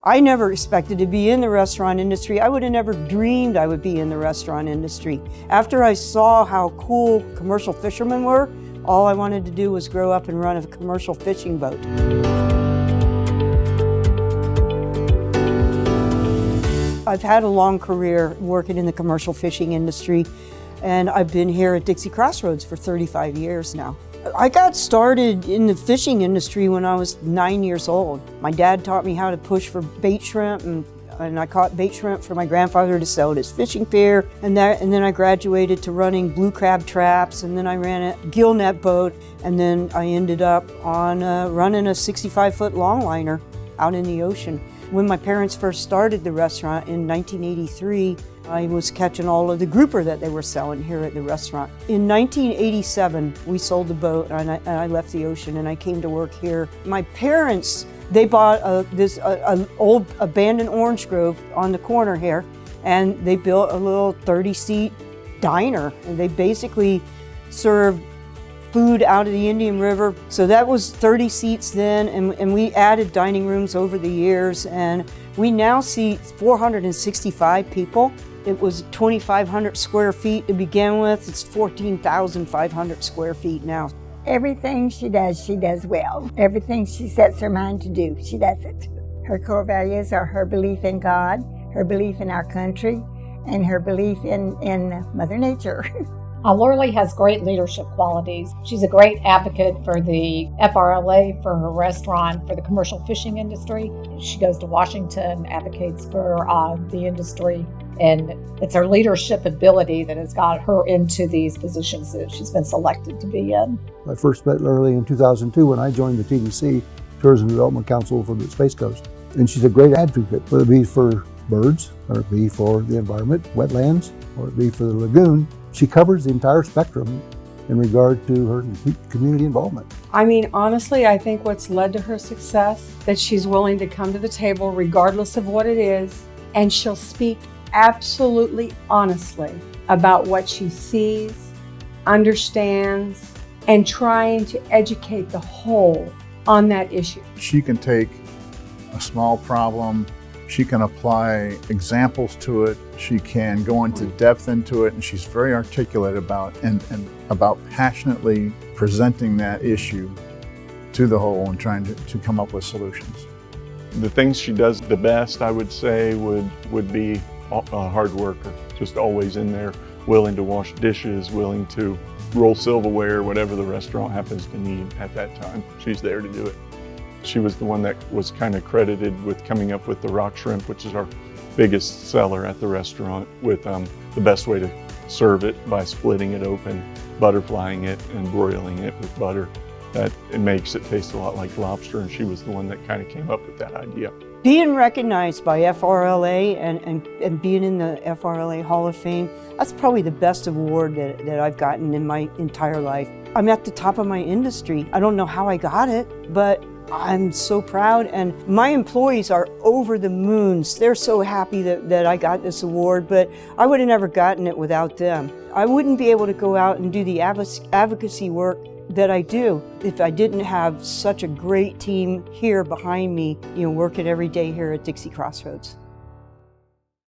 I never expected to be in the restaurant industry. I would have never dreamed I would be in the restaurant industry. After I saw how cool commercial fishermen were, all I wanted to do was grow up and run a commercial fishing boat. I've had a long career working in the commercial fishing industry, and I've been here at Dixie Crossroads for 35 years now. I got started in the fishing industry when I was 9 years old. My dad taught me how to push for bait shrimp, and I caught bait shrimp for my grandfather to sell at his fishing pier. And then I graduated to running blue crab traps, and then I ran a gill net boat, and then I ended up on running a 65-foot longliner out in the ocean. When my parents first started the restaurant in 1983, I was catching all of the grouper that they were selling here at the restaurant. In 1987, we sold the boat and I left the ocean and I came to work here. My parents, they bought an old abandoned orange grove on the corner here, and they built a little 30-seat diner, and they basically served food out of the Indian River. So that was 30 seats then, and we added dining rooms over the years, and we now seat 465 people. It was 2,500 square feet to begin with. It's 14,500 square feet now. Everything she does well. Everything she sets her mind to do, she does it. Her core values are her belief in God, her belief in our country, and her belief in Mother Nature. Laurilee has great leadership qualities. She's a great advocate for the FRLA, for her restaurant, for the commercial fishing industry. She goes to Washington, advocates for the industry, and it's her leadership ability that has got her into these positions that she's been selected to be in. I first met Laurilee in 2002 when I joined the TDC, Tourism Development Council for the Space Coast. And she's a great advocate, whether it be for birds, or it be for the environment, wetlands, or it be for the lagoon. She covers the entire spectrum in regard to her community involvement. I mean, honestly, I think what's led to her success, that she's willing to come to the table regardless of what it is, and she'll speak absolutely honestly about what she sees, understands, and trying to educate the whole on that issue. She can take a small problem, she can apply examples to it, she can go into depth into it, and she's very articulate about and about passionately presenting that issue to the whole and trying to come up with solutions. The things she does the best, I would say, would be a hard worker, just always in there, willing to wash dishes, willing to roll silverware, whatever the restaurant happens to need at that time. She's there to do it. She was the one that was kind of credited with coming up with the rock shrimp, which is our biggest seller at the restaurant, with the best way to serve it by splitting it open, butterflying it, and broiling it with butter. That it makes it taste a lot like lobster, and she was the one that kind of came up with that idea. Being recognized by FRLA and being in the FRLA Hall of Fame, that's probably the best award that I've gotten in my entire life. I'm at the top of my industry. I don't know how I got it, but I'm so proud, and my employees are over the moon. They're so happy that I got this award, but I would have never gotten it without them. I wouldn't be able to go out and do the advocacy work that I do if I didn't have such a great team here behind me, working every day here at Dixie Crossroads.